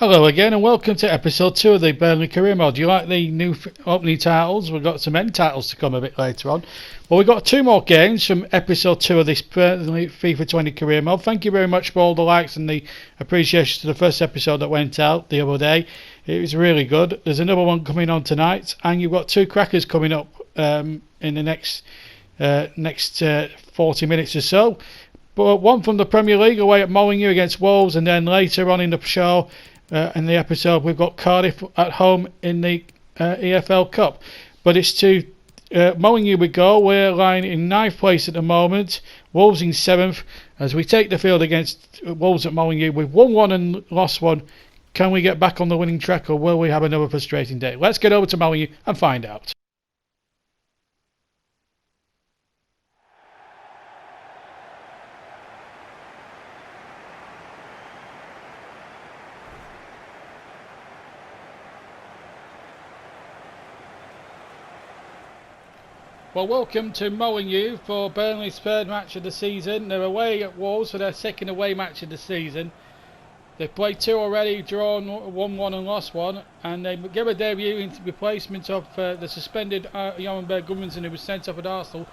Hello again and welcome to episode 2 of the Burnley Career Mode. Do you like the new opening titles? We've got some end titles to come a bit later on. Well, we've got 2 more games from episode 2 of this Burnley FIFA 20 Career Mode. Thank you very much for all the likes and the appreciation to the first episode that went out the other day. It was really good. There's another one coming on tonight, and you've got 2 crackers coming up in the next 40 minutes or so. But one from the Premier League away at Molineux against Wolves, and then later on in the show, in the episode, we've got Cardiff at home in the EFL Cup. But it's to Molineux we go. We're lying in 9th place at the moment. Wolves in 7th. As we take the field against Wolves at Molineux, we've won 1 and lost 1. Can we get back on the winning track, or will we have another frustrating day? Let's get over to Molineux and find out. Well, welcome to Molineux for Burnley's 3rd match of the season. They're away at Wolves for their 2nd away match of the season. They've played 2 already, drawn 1 and lost 1, and they give a debut in replacement of the suspended Johan Berg-Gudmundsson, who was sent off at Arsenal.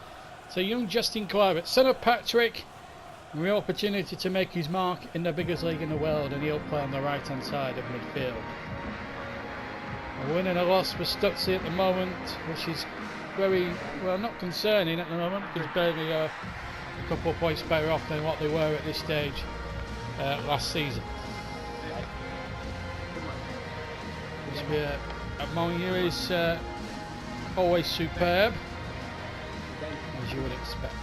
So young Justin Kluivert, son of Patrick, a real opportunity to make his mark in the biggest league in the world, and he'll play on the right hand side of midfield. A win and a loss for Stutzy at the moment, which is very, well, not concerning at the moment, because Burnley are a couple of points better off than what they were at this stage last season. At Molineux is always superb, as you would expect.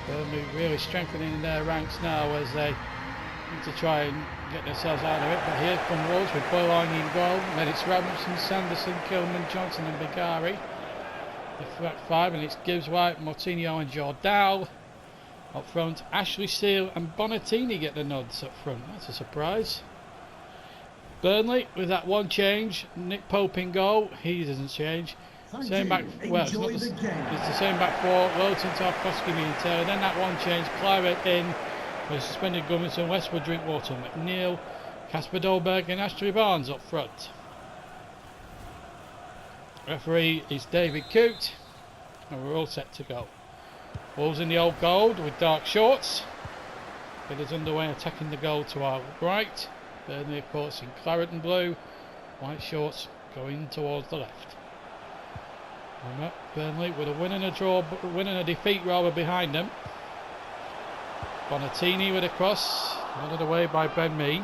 Burnley really strengthening their ranks now as they need to try and get themselves out of it. But here come Wolves with Boyline in goal. Then it's Robinson, Sanderson, Kilman, Johnson and Bigari. The front 5, and it's Gibbs, White, Moutinho and Jordal. Up front, Ashley Steele and Bonatini get the nods up front. That's a surprise. Burnley with that one change. Nick Pope in goal. He doesn't change. Same back. Well, it's the same back 4. Lowton, Tarkowski, and Taylor. Then that one change. Kluivert in. With suspended Gudmundsson, Westwood, Drinkwater, McNeil, Casper Dolberg and Ashley Barnes up front. Referee is David Coote, and we're all set to go. Wolves in the old gold with dark shorts. It is underway attacking the goal to our right. Burnley of course in claret and blue. White shorts going towards the left. Burnley with a win and a draw, win and a defeat rather behind them. Bonatini with a cross, headed away by Ben Mee.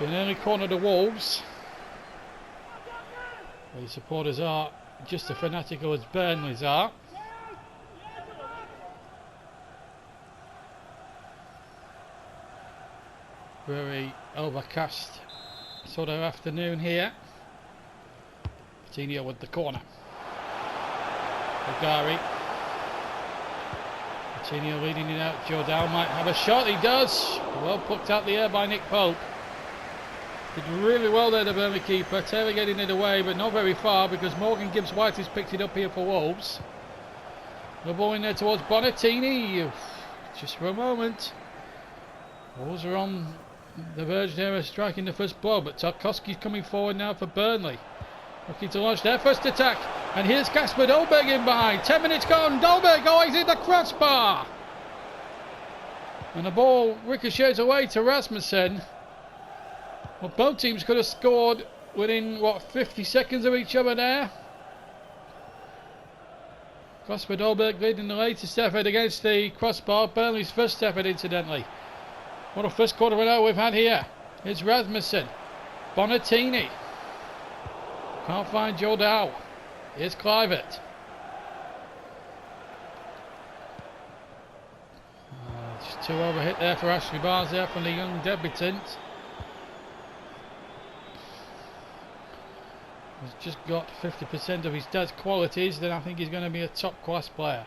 In early corner to Wolves. The supporters are just as fanatical as Burnley's are. Very overcast sort of afternoon here. Coutinho with the corner. Bigari. Coutinho leading it out. Jordal might have a shot. He does. Well plucked out the air by Nick Pope. Did really well there, the Burnley keeper. Taylor getting it away, but not very far because Morgan Gibbs White has picked it up here for Wolves. The ball in there towards Bonatini. Just for a moment. Wolves are on the verge there of striking the first blow, but Tarkowski's coming forward now for Burnley. Looking to launch their first attack, and here's Casper Dolberg in behind. 10 minutes gone. Dolberg going in the crossbar, and the ball ricochets away to Rasmussen. Well, both teams could have scored within, what, 50 seconds of each other there. Casper Dolberg leading the latest effort against the crossbar. Burnley's first effort, incidentally. What a first quarter of an hour we've had here. It's Rasmussen. Bonatini. Can't find Jordal. Here's Kluivert. too over hit there for Ashley Barnes there from the young debutant. He's just got 50% of his dad's qualities, then I think he's going to be a top class player.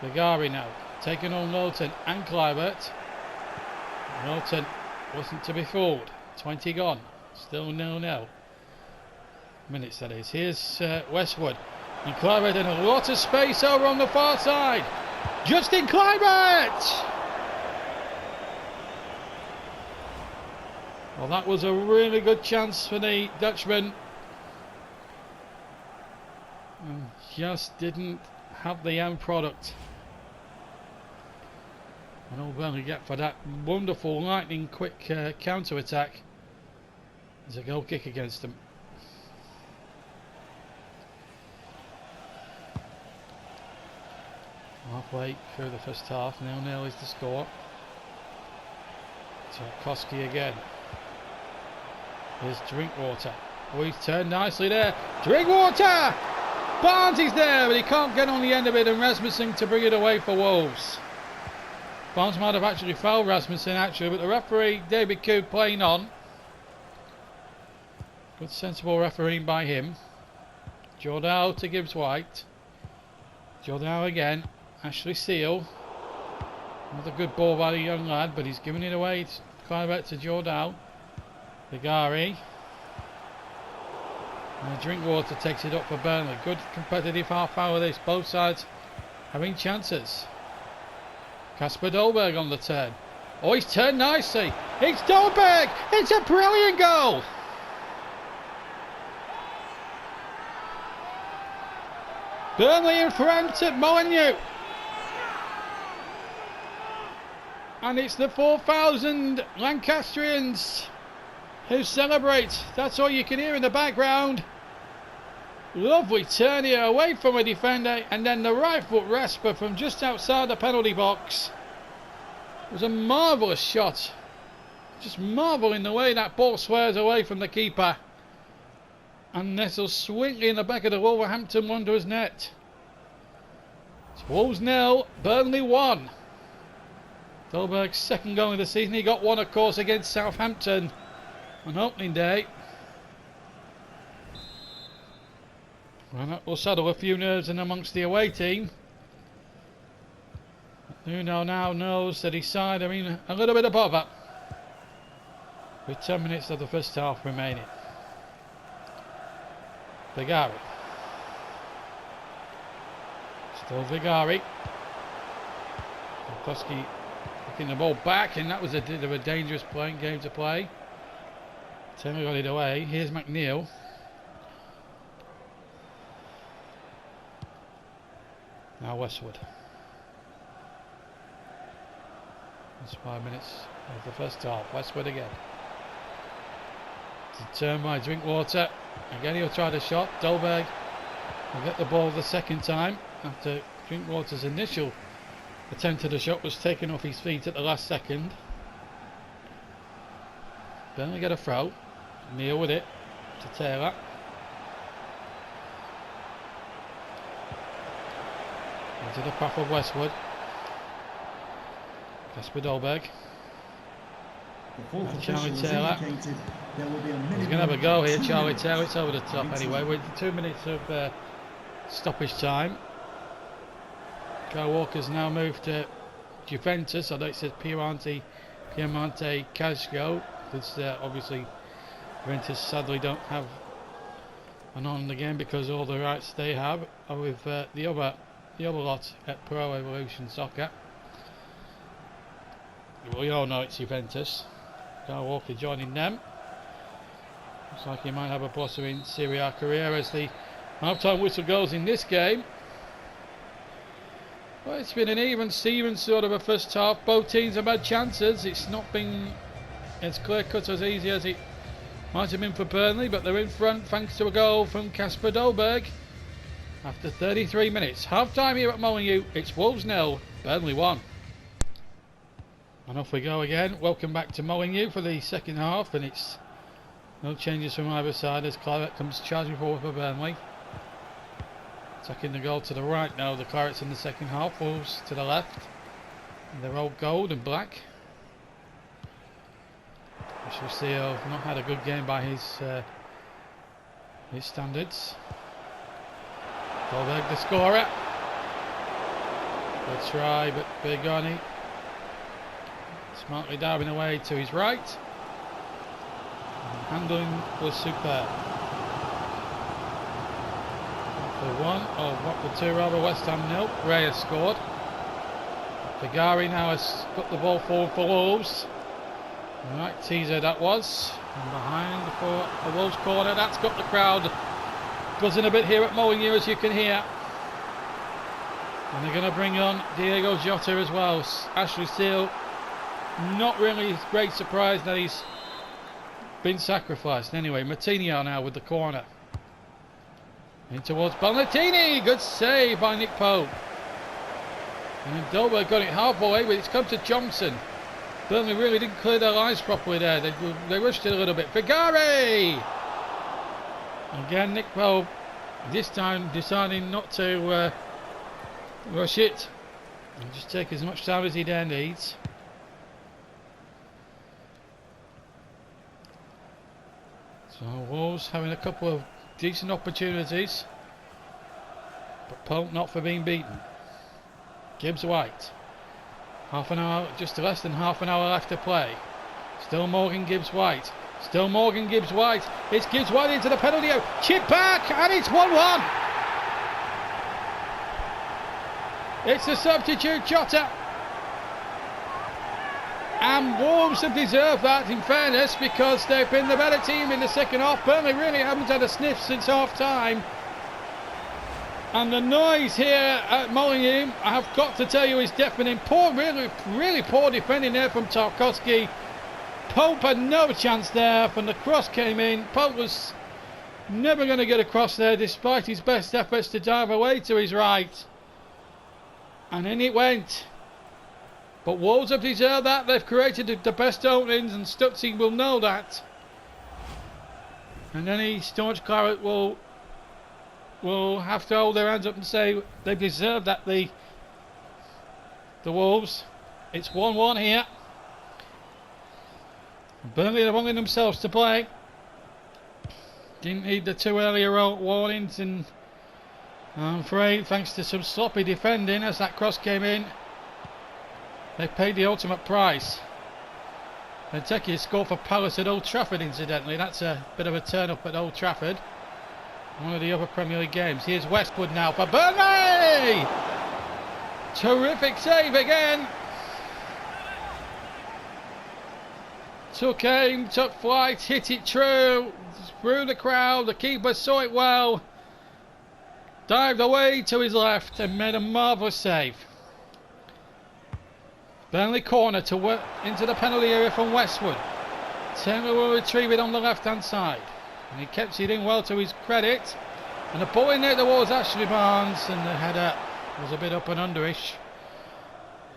Vigari now, taking on Lowton and Clivert. Lowton wasn't to be fooled. 20 gone, still 0-0. Minutes that is. Here's Westwood. And Clivert in a lot of space over on the far side. Justin Clivert! Well, that was a really good chance for the Dutchman. And just didn't have the end product. And all Burnley get for that wonderful lightning quick counter attack. There's a goal kick against them. Halfway through the first half, 0-0 is the score. Tarkowski again. Here's Drinkwater. Oh, he's turned nicely there. Drinkwater! Barnes is there, but he can't get on the end of it, and Rasmussen to bring it away for Wolves. Barnes might have actually fouled Rasmussen actually, but the referee, David Coop, playing on. Good sensible refereeing by him. Jordao to Gibbs White. Jordao again. Ashley Seal. Another good ball by the young lad, but he's giving it away. It's Clivert to Jordao. Vigari. And Drinkwater takes it up for Burnley. Good competitive half hour this. Both sides having chances. Kasper Dolberg on the turn. Oh, he's turned nicely. It's Dolberg! It's a brilliant goal! Burnley in front at Molineux. And it's the 4,000 Lancastrians who celebrate. That's all you can hear in the background. Lovely turn here away from a defender, and then the right foot rasper from just outside the penalty box. It was a marvellous shot. Just marvelling the way that ball swears away from the keeper and nestles sweetly in the back of the Wolverhampton Wanderers net. It's Wolves 0, Burnley 1. Dolberg's second goal of the season. He got one, of course, against Southampton on opening day. Well, that will settle a few nerves in amongst the away team. Nuno now knows that his side are in a little bit of bother with 10 minutes of the first half remaining. Vigari. Still Vigari. Tarkowski picking the ball back, and that was a bit of a dangerous game to play. Taylor got it away. Here's McNeil. Now Westwood. That's 5 minutes of the first half. Westwood again. To turn by Drinkwater. Again he'll try the shot. Dolberg will get the ball the second time after Drinkwater's initial attempt at the shot was taken off his feet at the last second. Burnley get a throw. Neil with it to Taylor. Into the path of Westwood. Kasper Dolberg. Charlie Taylor. He's going to have a go here, Charlie Taylor. It's over the top anyway. With 2 minutes of stoppage time. Kyle Walker's now moved to Juventus. Although it says Piemonte Calcio. Because obviously Juventus sadly don't have an on again because all the rights they have are with the other lot at Pro Evolution Soccer. We all know it's Juventus. Kyle Walker joining them. Looks like he might have a blossom in Serie A career as the half-time whistle goes in this game. Well, it's been an even Steven sort of a first half. Both teams have had chances. It's not been as clear-cut as easy as it might have been for Burnley, but they're in front thanks to a goal from Kasper Dolberg after 33 minutes. Half-time here at Molineux. It's Wolves 0, Burnley 1. And off we go again. Welcome back to Molineux for the second half, and it's no changes from either side as Claret comes charging forward for Burnley. Attacking the goal to the right now. The Clarets in the second half, Wolves to the left. They're all gold and black. Ashley Steele not had a good game by his standards. Dolberg the scorer. Good try, but Bergani smartly diving away to his right. And handling was superb. 1 or what for 2 rather, West Ham 0. Ray has scored. Vigari now has got the ball forward for Wolves. Right teaser that was. And behind for a Wolves corner. That's got the crowd buzzing a bit here at Molineux, as you can hear. And they're going to bring on Diego Jota as well. Ashley Steele, not really a great surprise that he's been sacrificed. Anyway, Martinho now with the corner. In towards Bonatini. Good save by Nick Pope. And Dolberg got it halfway, but it's come to Johnson. Burnley really didn't clear their lines properly there. They rushed it a little bit. Vigari! Again, Nick Pope, this time deciding not to rush it. And just take as much time as he dare needs. So Wolves having a couple of decent opportunities, but Pope not for being beaten. Gibbs White, half an hour, just less than half an hour left to play. Still Morgan Gibbs White, still Morgan Gibbs White. It's Gibbs White into the penalty area, chip back, and it's 1-1. It's the substitute Jota, and Wolves have deserved that, in fairness, because they've been the better team in the second half. Burnley really haven't had a sniff since half time. And the noise here at Molineux, I have got to tell you, is deafening. Poor, really poor defending there from Tarkowski. Pope had no chance there when the cross came in. Pope was never going to get across there, despite his best efforts to dive away to his right. And in it went. But Wolves have deserved that. They've created the best openings, and Stutzing will know that. And any staunch claret will have to hold their hands up and say they've deserved that. The Wolves. It's 1-1 here. Burnley are wanting themselves to play. Didn't need the 2 earlier warnings, and I'm afraid, thanks to some sloppy defending as that cross came in, they paid the ultimate price. Benteke scored for Palace at Old Trafford, incidentally. That's a bit of a turn up at Old Trafford. One of the other Premier League games. Here's Westwood now for Burnley! Terrific save again. Took aim, took flight, hit it through the crowd. The keeper saw it well. Dived away to his left and made a marvellous save. Burnley corner into the penalty area from Westwood. Taylor will retrieve it on the left hand side. And he kept it in well to his credit. And the ball in there towards Ashley Barnes, and the header was a bit up and underish.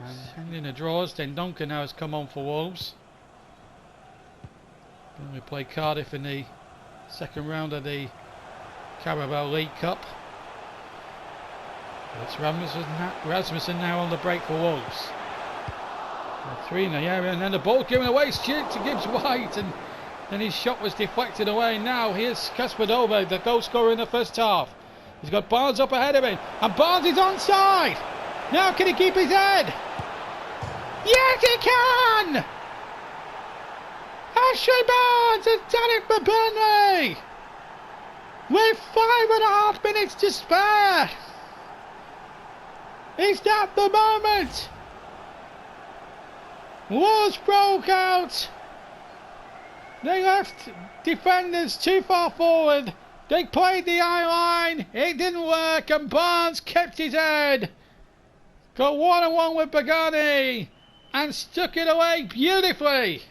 And ending the draws. Then Duncan now has come on for Wolves. Burnley play Cardiff in the second round of the Carabao League Cup. It's Rasmussen now on the break for Wolves. 3 in the area, and then the ball given away straight to Gibbs White, and then his shot was deflected away. Now here's Kasper Dolberg, the goal scorer in the first half. He's got Barnes up ahead of him, and Barnes is onside. Now can he keep his head? Yes, he can! Ashley Barnes has done it for Burnley with 5.5 minutes to spare. Is that the moment? Wolves broke out. They left defenders too far forward. They played the eye line. It didn't work, and Barnes kept his head. Got 1-on-1 with Bergani and stuck it away beautifully.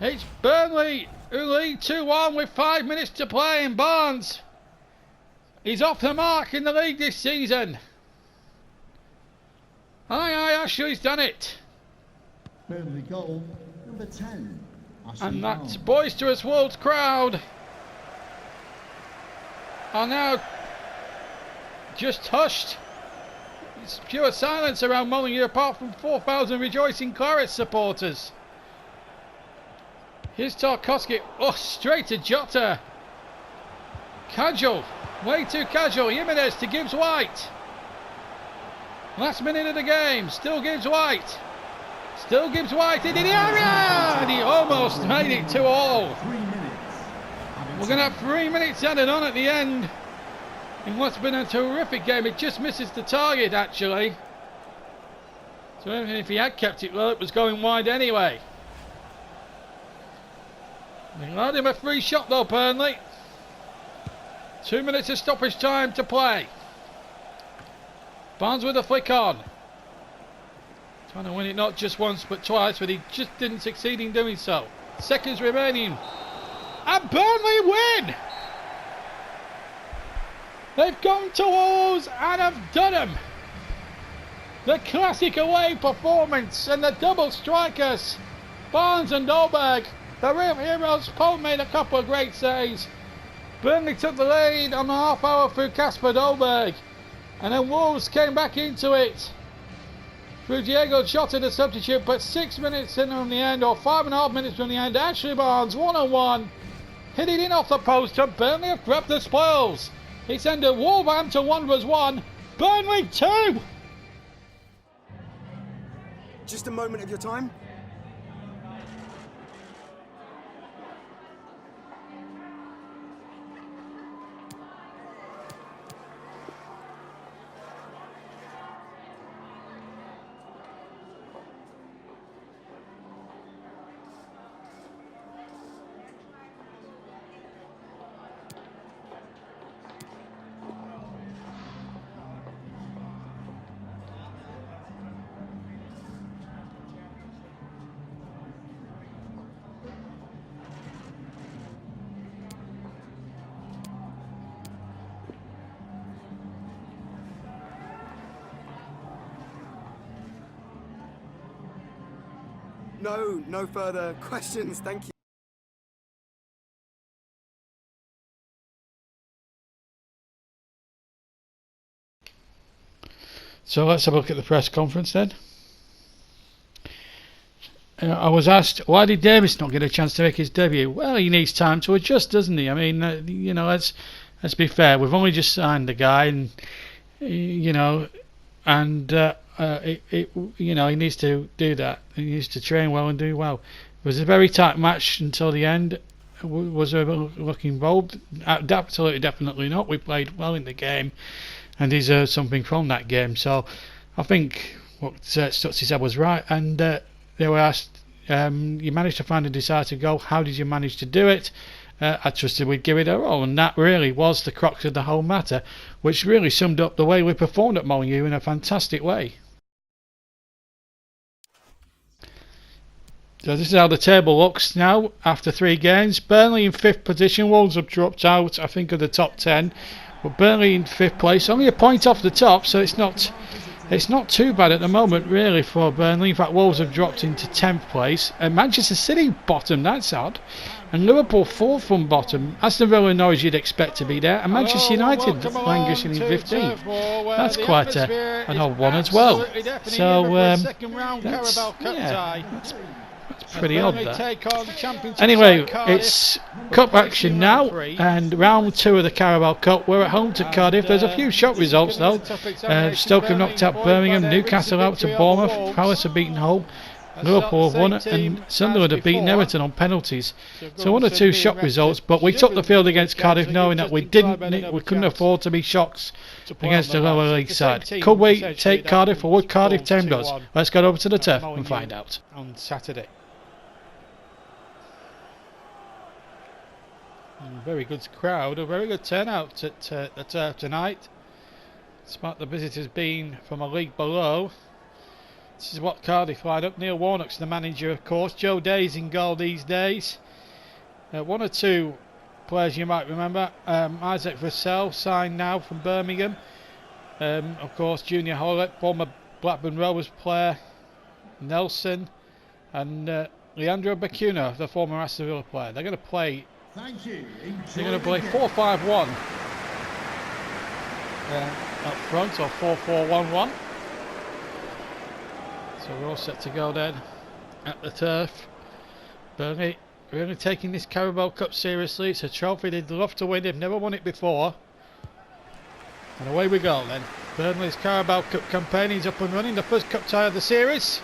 It's Burnley who lead 2-1 with 5 minutes to play, and Barnes is off the mark in the league this season. Aye, Ashley's done it. Burnley goal number 10. And that boisterous Wolves crowd are now just hushed. It's pure silence around Molineux apart from 4,000 rejoicing Claret supporters. Here's Tarkowski. Oh, straight to Jota. Casual. Way too casual. Jimenez to Gibbs White. Last minute of the game. Still Gibbs White. Still Gibbs White into the area. And he almost made it 2-all. 3 minutes. We're going to have 3 minutes added on at the end. In what's been a terrific game. It just misses the target, actually. So even if he had kept it low, it was going wide anyway. They allowed him a free shot though, Burnley. 2 minutes of stoppage time to play. Barnes with a flick on. Trying to win it not just once but twice, but he just didn't succeed in doing so. Seconds remaining. And Burnley win! They've gone to Wolves and have done them. The classic away performance and the double strikers, Barnes and Dolberg. The real heroes. Pope made a couple of great saves. Burnley took the lead on the half hour through Kasper Dolberg. And then Wolves came back into it through Diego Jota, the substitute. But 6 minutes in from the end, or 5.5 minutes from the end, Ashley Barnes, 1-on-1. Hit it in off the post, and Burnley have grabbed the spoils. It's ended Wolverhampton Wanderers 1, Burnley 2. Just a moment of your time. No further questions, thank you. So let's have a look at the press conference then. I was asked, why did Davis not get a chance to make his debut? Well, he needs time to adjust, doesn't he? I mean, you know, let's be fair. We've only just signed the guy, and you know, and you know, he needs to do that. He needs to train well and do well. It was a very tight match until the end. Was there a look involved? Absolutely, definitely not. We played well in the game and deserved something from that game. So I think what Stutzy said was right. And they were asked, you managed to find a decisive goal. How did you manage to do it? I trusted we'd give it a roll, and that really was the crux of the whole matter, which really summed up the way we performed at Molineux in a fantastic way. So this is how the table looks now after 3 games. Burnley in 5th position. Wolves have dropped out, I think, of the top 10. But Burnley in 5th place, only a point off the top, so it's not too bad at the moment really for Burnley. In fact, Wolves have dropped into 10th place. And Manchester City bottom, that's odd. And Liverpool 4th from bottom. Aston Villa and Norwich you'd expect to be there. And Manchester United languishing in 15th. That's quite an odd one as well. So that's pretty odd that. Anyway, it's cup action now, and round 2 of the Carabao Cup. We're at home to Cardiff. There's a few shock results though. Stoke have knocked out Birmingham, Newcastle out to Bournemouth, Palace have beaten Hull, Liverpool have won it, and Sunderland have beaten Everton on penalties. So 1 or 2 shock results, but we took the field against Cardiff knowing that we couldn't afford to be shocks against a lower league side. Could we take Cardiff, or would Cardiff tame us? Let's go over to the turf and find out. On Saturday. Very good crowd, a very good turnout at the turf tonight, despite the visitors being from a league below. This is what Cardiff lined up. Neil Warnock's the manager, of course. Joe Day's in goal these days. 1 or 2 players you might remember. Isaac Vassell signed now from Birmingham. Of course, Junior Hollett, former Blackburn Rovers player. Nelson and Leandro Bacuna, the former Aston Villa player. They're going to play. Thank you. They're going to play 4-5-1 up front, or 4-4-1-1. So we're all set to go then at the turf. Burnley really taking this Carabao Cup seriously. It's a trophy they'd love to win. They've never won it before. And away we go then. Burnley's Carabao Cup campaign is up and running. The first cup tie of the series.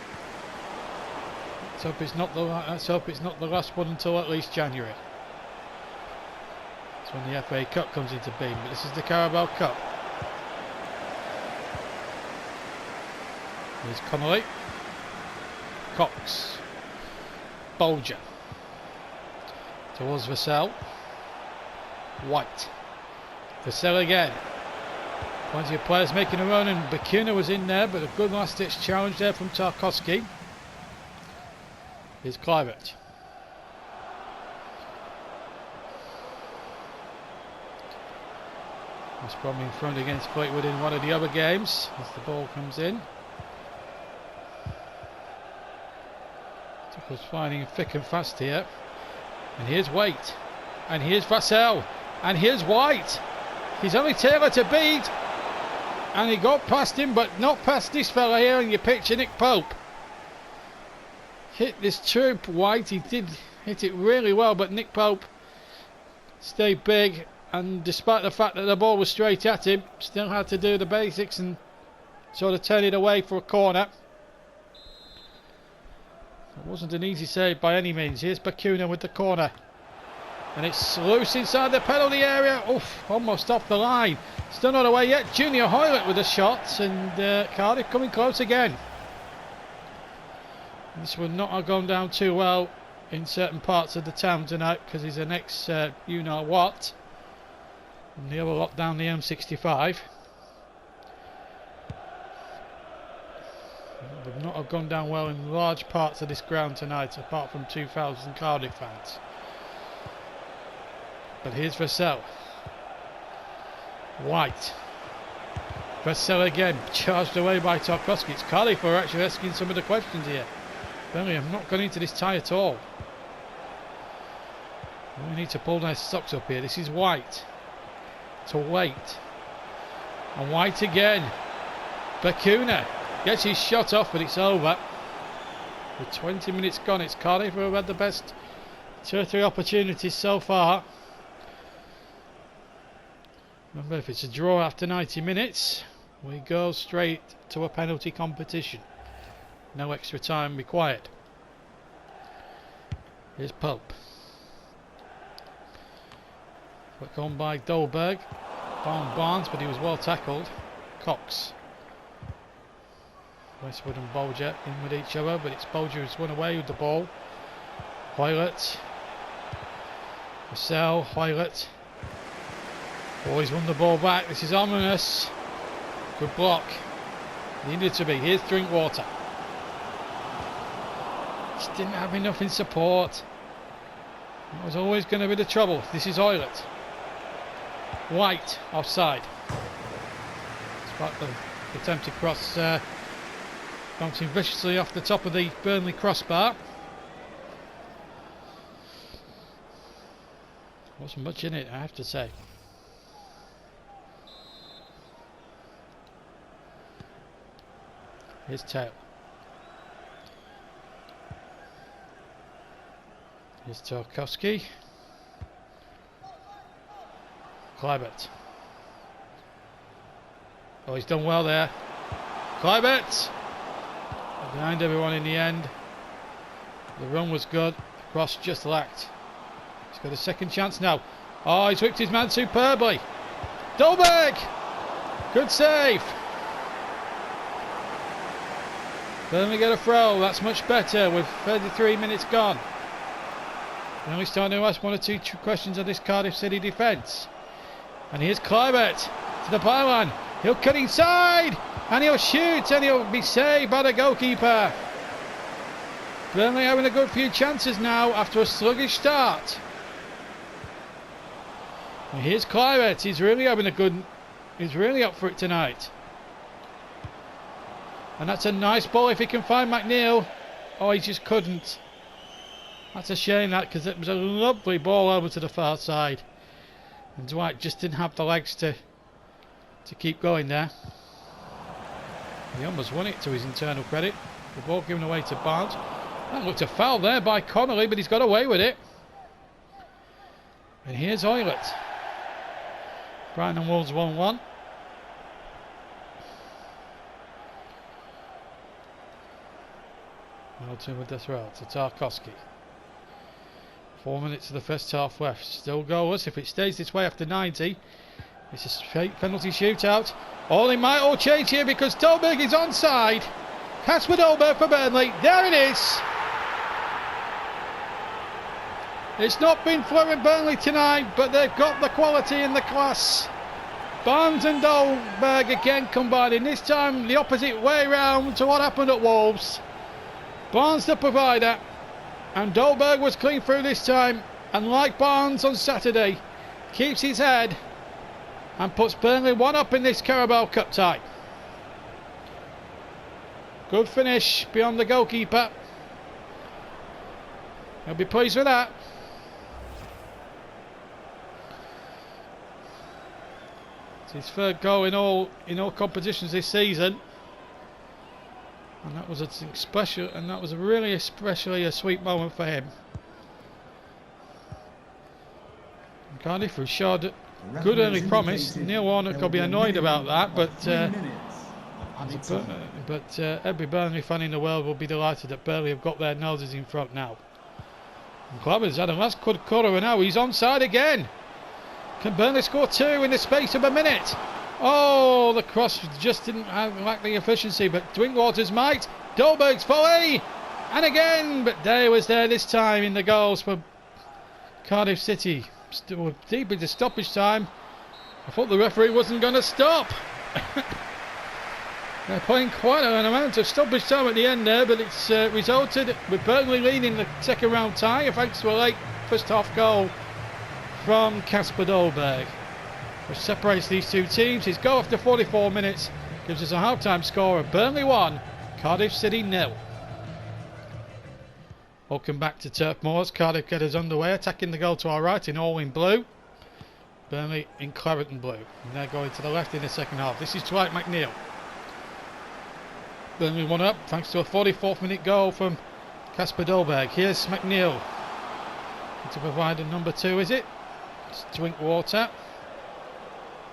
Let's hope it's not the last one until at least January. That's when the FA Cup comes into being. But this is the Carabao Cup. Here's Connolly. Cox. Bolger. Towards Vassell. White. Vassell again. Plenty of players making a run, and Bacuna was in there, but a good last ditch challenge there from Tarkowski. Here's Kluivert. West Brom in front against Fleetwood in one of the other games as the ball comes in. Tuchel's finding thick and fast here. And here's Waite. And here's Vassell. And here's White. He's only Taylor to beat. And he got past him, but not past this fella here. And you picture Nick Pope. Hit this troop. White, he did hit it really well, but Nick Pope stayed big. And despite the fact that the ball was straight at him, still had to do the basics and sort of turn it away for a corner. It wasn't an easy save by any means. Here's Bacuna with the corner. And it's loose inside the penalty area. Oof, almost off the line. Still not away yet. Junior Hoylett with the shots, and Cardiff coming close again. This would not have gone down too well in certain parts of the town tonight, because he's an ex you know what. And the other lot down the M65. Would not have gone down well in large parts of this ground tonight, apart from 2,000 Cardiff fans. But here's Vassell. White. Vassell again, charged away by Tarkowski. It's Cardiff who are actually asking some of the questions here. Burnley have not gone into this tie at all. We need to pull their socks up here. This is White. To Waite. And White again. Bacuna gets his shot off, but it's over. With 20 minutes gone, it's Cardiff who have had the best 2 or 3 opportunities so far. Remember, if it's a draw after 90 minutes, we go straight to a penalty competition. No extra time required. Here's Pope. Work on by Dolberg. Found Barnes, but he was well tackled. Cox. Westwood and Bolger in with each other, but it's Bolger who's run away with the ball. Hoylett. Vassell. Hoylett. Always won the ball back. This is ominous. Good block. Needed to be. Here's Drinkwater. Just didn't have enough in support. That was always going to be the trouble. This is Hoylett. White offside. Despite the attempted cross bouncing viciously off the top of the Burnley crossbar. Wasn't much in it, I have to say. Here's Taylor. Here's Tarkowski. Kluivert. Oh, he's done well there. Kluivert! Behind everyone in the end. The run was good. The cross just lacked. He's got a second chance now. Oh, he's whipped his man superbly. Dolberg! Good save. Burnley get a throw. That's much better with 33 minutes gone. We're only starting to ask 1 or 2 questions on this Cardiff City defence. And here's Kluivert to the byline. He'll cut inside and he'll shoot and he'll be saved by the goalkeeper. Burnley having a good few chances now after a sluggish start. And here's Kluivert. He's really having a good. He's really up for it tonight. And that's a nice ball if he can find McNeil. Oh, he just couldn't. That's a shame, that, because it was a lovely ball over to the far side. And Dwight just didn't have the legs to keep going there. He almost won it, to his internal credit. The ball given away to Barnes. That looked a foul there by Connolly, but he's got away with it. And here's Oilert. Brighton and Wolves 1-1. Milton with the throw to Tarkowski. 4 minutes of the first half left. Still goalless. If it stays this way after 90, it's a straight penalty shootout. All might all change here because Dolberg is onside. Casper Dolberg for Burnley. There it is. It's not been flowing Burnley tonight, but they've got the quality and the class. Barnes and Dolberg again combining. This time the opposite way round to what happened at Wolves. Barnes the provider, and Dolberg was clean through this time, and like Barnes on Saturday, keeps his head and puts Burnley 1 up in this Carabao Cup tie. Good finish beyond the goalkeeper. He'll be pleased with that. It's his third goal in all competitions this season. And that was really especially a sweet moment for him. And Cardiff who showed good early promise. Neil Warnock will be annoyed about that, but every Burnley fan in the world will be delighted that Burnley have got their noses in front now. And Clever's had a last good quarter, and now he's onside again. Can Burnley score 2 in the space of a minute? Oh, the cross just didn't lack the efficiency, but Drinkwaters might. Dolberg's volley, and again, but Day was there this time in the goals for Cardiff City. Still deep into stoppage time. I thought the referee wasn't going to stop. They're playing quite an amount of stoppage time at the end there, but it's resulted with Burnley leading the second round tie thanks to a late first half goal from Casper Dolberg, which separates these two teams. His goal after 44 minutes gives us a half-time score of Burnley 1, Cardiff City 0. Welcome back to Turf Moors. Cardiff get us underway, attacking the goal to our right in all in blue. Burnley in claret and blue. And they're going to the left in the second half. This is Dwight McNeil. Burnley 1 up thanks to a 44th minute goal from Casper Dolberg. Here's McNeil to provide a number 2, is it? It's Drinkwater.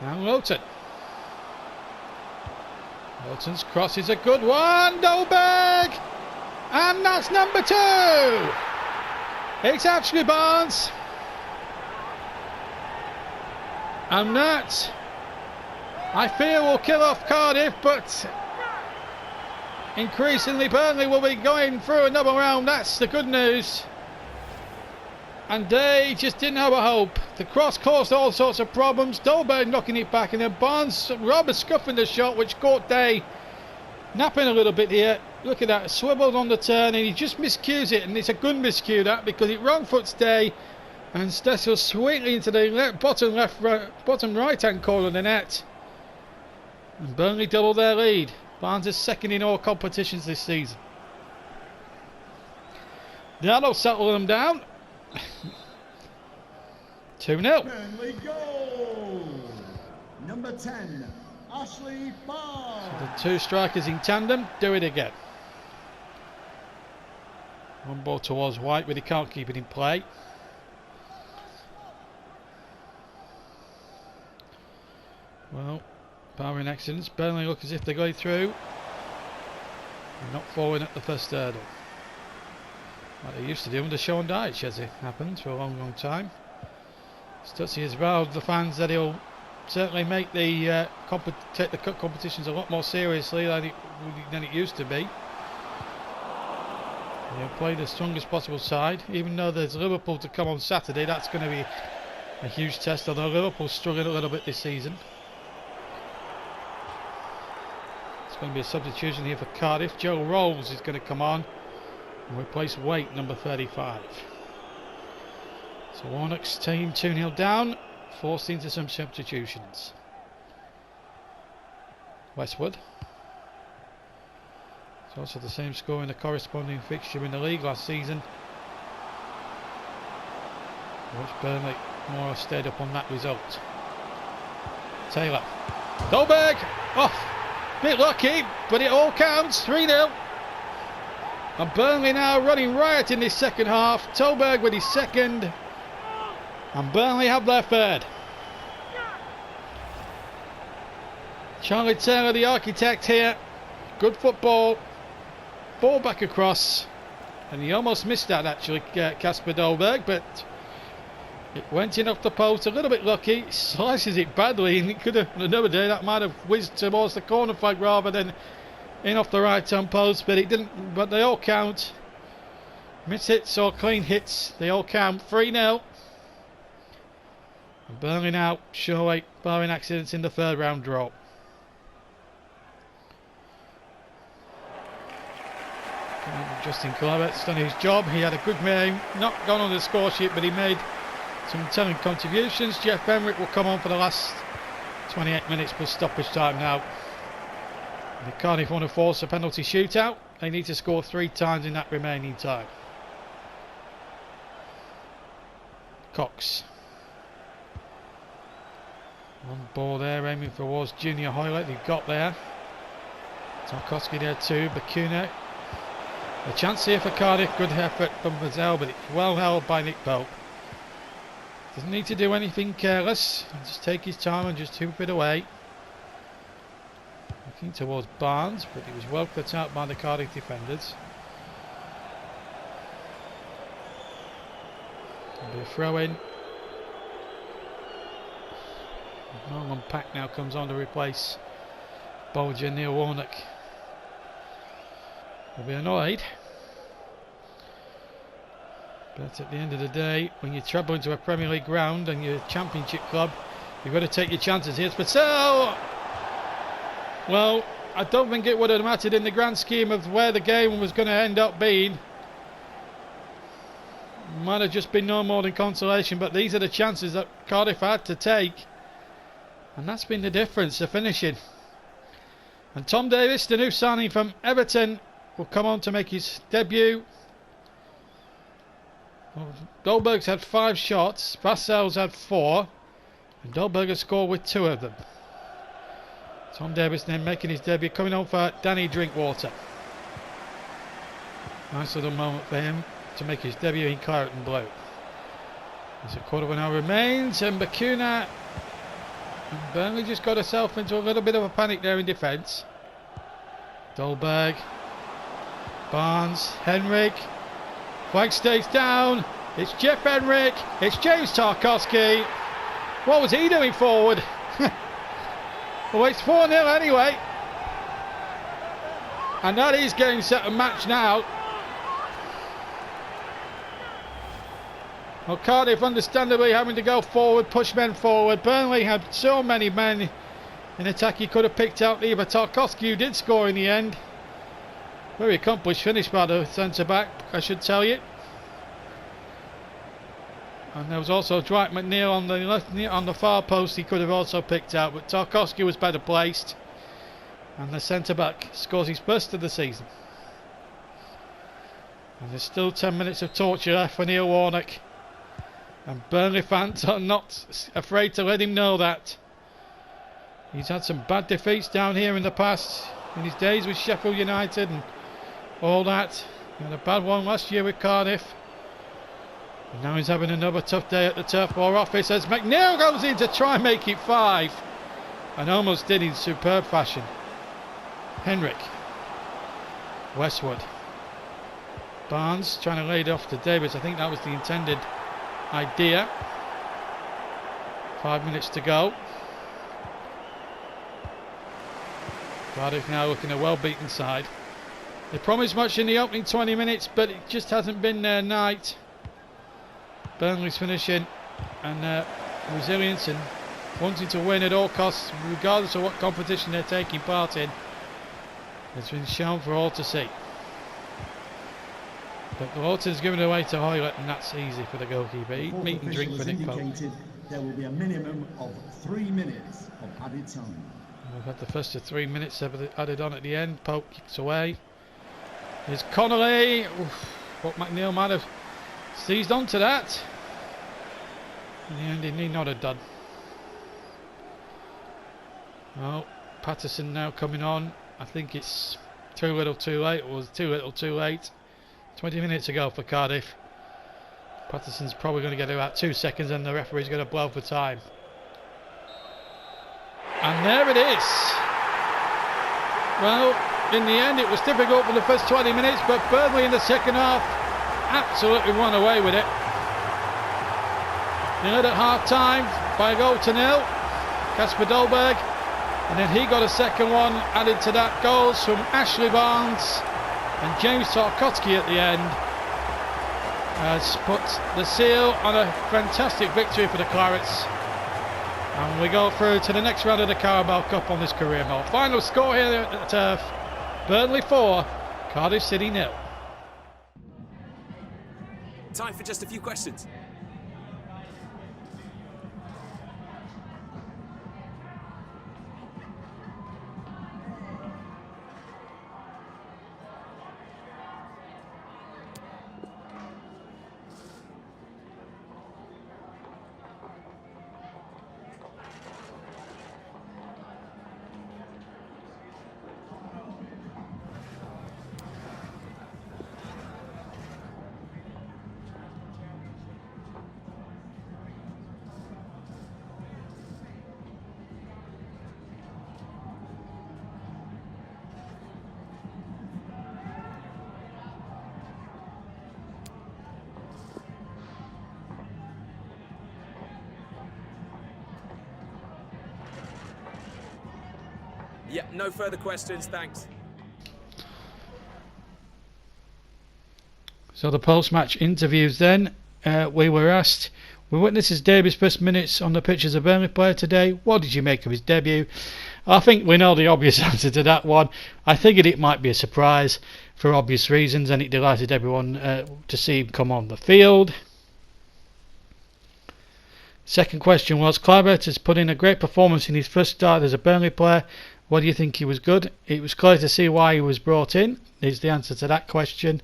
And Lowton. Lowton's cross is a good one. Dolberg! And that's number 2! It's actually Barnes. And that, I fear, will kill off Cardiff, but increasingly Burnley will be going through another round. That's the good news. And they just didn't have a hope. The cross caused all sorts of problems. Dolberg knocking it back, and then Barnes rather scuffing the shot, which caught Day napping a little bit here. Look at that, swiveled on the turn, and he just miscues it, and it's a good miscue that, because it wrong foots Day, and Stessel sweetly into the bottom right hand corner of the net. And Burnley double their lead. Barnes is second in all competitions this season. That'll settle them down. 2-0. Burnley goal. Number 10, Ashley Barnes. So the two strikers in tandem do it again. One ball towards White, but he can't keep it in play. Well, barring accidents, Burnley look as if they're going through and not falling at the first hurdle, like they used to do under Sean Dyche, as it happened for a long time. Stutzy has vowed the fans that he'll certainly make the take the cup competitions a lot more seriously than it used to be. He'll play the strongest possible side, even though there's Liverpool to come on Saturday. That's going to be a huge test, although Liverpool's struggling a little bit this season. It's going to be a substitution here for Cardiff. Joe Rolls is going to come on and replace Waite, number 35. So Warnock's team 2-0 down, forced into some substitutions. Westwood. It's also the same score in the corresponding fixture in the league last season, which Burnley more have stayed up on that result. Taylor. Dolberg! Off! Bit lucky, but it all counts. 3-0. And Burnley now running riot in this second half. Tolberg with his second. And Burnley have their third. Charlie Taylor, the architect here. Good football. Ball back across. And he almost missed that actually, Kasper Dolberg, but it went in off the post. A little bit lucky. Slices it badly, and it could have, another day, that might have whizzed towards the corner flag rather than in off the right hand post, but it didn't. But they all count. Miss hits or clean hits, they all count. 3-0. Burnley now, surely barring accidents in the third round draw. Justin Claret's done his job. He had a good game, not gone on the score sheet, but he made some telling contributions. Jeff Benrick will come on for the last 28 minutes plus stoppage time now. The Cardiff want to force a penalty shootout. They need to score 3 times in that remaining time. Cox. On ball there, aiming towards Junior Hoylett. They've got there. Tarkowski there too. Bakuna. A chance here for Cardiff. Good effort from Vazel, but it's well held by Nick Pope. Doesn't need to do anything careless. Just take his time and just hoop it away. Looking towards Barnes, but he was well cut out by the Cardiff defenders. There'll be a throw in. Nolan Pack now comes on to replace Bolger. Neil Warnock will be annoyed. But at the end of the day, when you travel into a Premier League ground and you're a Championship club, you've got to take your chances. Here's Patel. Well, I don't think it would have mattered in the grand scheme of where the game was going to end up being. Might have just been no more than consolation, but these are the chances that Cardiff had to take. And that's been the difference, the finishing. And Tom Davis, the new signing from Everton, will come on to make his debut. Dolberg's had 5 shots, Vassell's had 4, and Dolberg has scored with 2 of them. Tom Davis then making his debut, coming on for Danny Drinkwater. Nice little moment for him to make his debut in claret and blue. There's a quarter of an hour remains, and Bakuna and Burnley just got herself into a little bit of a panic there in defence. Dolberg, Barnes, Henrik. Flag stays down. It's Jeff Henrik. It's James Tarkowski. What was he doing forward? Well, it's 4-0 anyway. And that is game, set and match now. Well, Cardiff understandably having to go forward, push men forward. Burnley had so many men in attack he could have picked out either. Tarkowski, who did score in the end. Very accomplished finish by the centre-back, I should tell you. And there was also Dwight McNeil on the left, on the far post. He could have also picked out, but Tarkowski was better placed. And the centre-back scores his first of the season. And there's still 10 minutes of torture left for Neil Warnock. And Burnley fans are not afraid to let him know that. He's had some bad defeats down here in the past, in his days with Sheffield United and all that. He had a bad one last year with Cardiff. And now he's having another tough day at the Turf War office as McNeil goes in to try and make it 5. And almost did in superb fashion. Henrik. Westwood. Barnes trying to lay it off to Davis. I think that was the intended idea. 5 minutes to go. Cardiff now looking a well-beaten side. They promised much in the opening 20 minutes, but it just hasn't been their night. Burnley's finishing and resilience and wanting to win at all costs, regardless of what competition they're taking part in, has been shown for all to see. But Lawton's given it away to Hoylett, and that's easy for the goalkeeper. Eat meat and drink for Nick Pope. There will be a minimum of 3 minutes of added time. We've had the first of 3 minutes added on at the end. Pope kicks away. Here's Connolly. Oof, what McNeil might have seized onto that. In the end, he need not have done. Well, Patterson now coming on. I think it's too little too late, or was too little too late. 20 minutes ago for Cardiff. Patterson's probably going to get about 2 seconds and the referee's going to blow for time. And there it is. Well, in the end it was difficult for the first 20 minutes, but Burnley in the second half absolutely run away with it. They led at half time by a goal to nil. Kasper Dolberg, and then he got a second one added to that. Goals from Ashley Barnes and James Tarkowski at the end has put the seal on a fantastic victory for the Clarets. And we go through to the next round of the Carabao Cup on this career mode. Final score here at Turf: Burnley 4, Cardiff City 0. Time for just a few questions. Yep, no further questions, thanks. So the post-match interviews then, we were asked, we witnessed his debut's first minutes on the pitch as a Burnley player today. What did you make of his debut? I think we know the obvious answer to that one. I figured it might be a surprise for obvious reasons, and it delighted everyone to see him come on the field. Second question was, Kluivert has put in a great performance in his first start as a Burnley player. What do you think he was good? It was clear to see why he was brought in, is the answer to that question.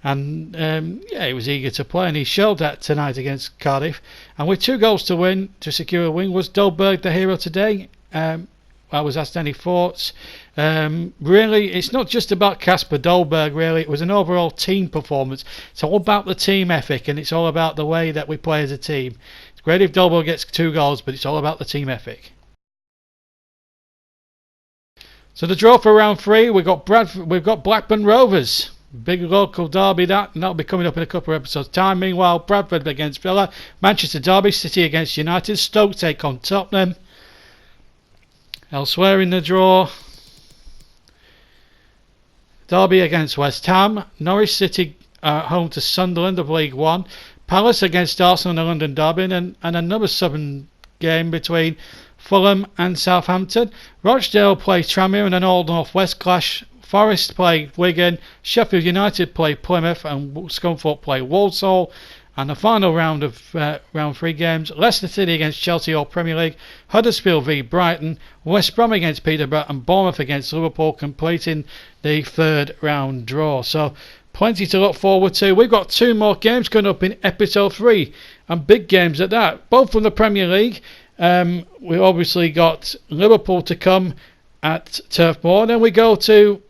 And yeah, he was eager to play, and he showed that tonight against Cardiff. And with 2 goals to win, to secure a win, was Dolberg the hero today? I was asked any thoughts. Really, it's not just about Kasper Dolberg, really. It was an overall team performance. It's all about the team ethic, and it's all about the way that we play as a team. It's great if Dolberg gets 2 goals, but it's all about the team ethic. So the draw for round 3, we've got Blackburn Rovers. Big local derby that'll be coming up in a couple of episodes' time. Meanwhile, Bradford against Villa, Manchester Derby, City against United, Stoke take on Tottenham. Elsewhere in the draw, Derby against West Ham, Norwich City home to Sunderland of League One, Palace against Arsenal in the London Derby, and another southern game between Fulham and Southampton. Rochdale play Tranmere in an Old North West clash. Forest play Wigan, Sheffield United play Plymouth, and Scunthorpe play Walsall. And the final round of round 3 games, Leicester City against Chelsea or Premier League, Huddersfield v Brighton, West Brom against Peterborough, and Bournemouth against Liverpool, completing the 3rd round draw. So plenty to look forward to. We've got 2 more games coming up in episode 3, and big games at that, both from the Premier League. We've obviously got Liverpool to come at Turf Moor, then we go to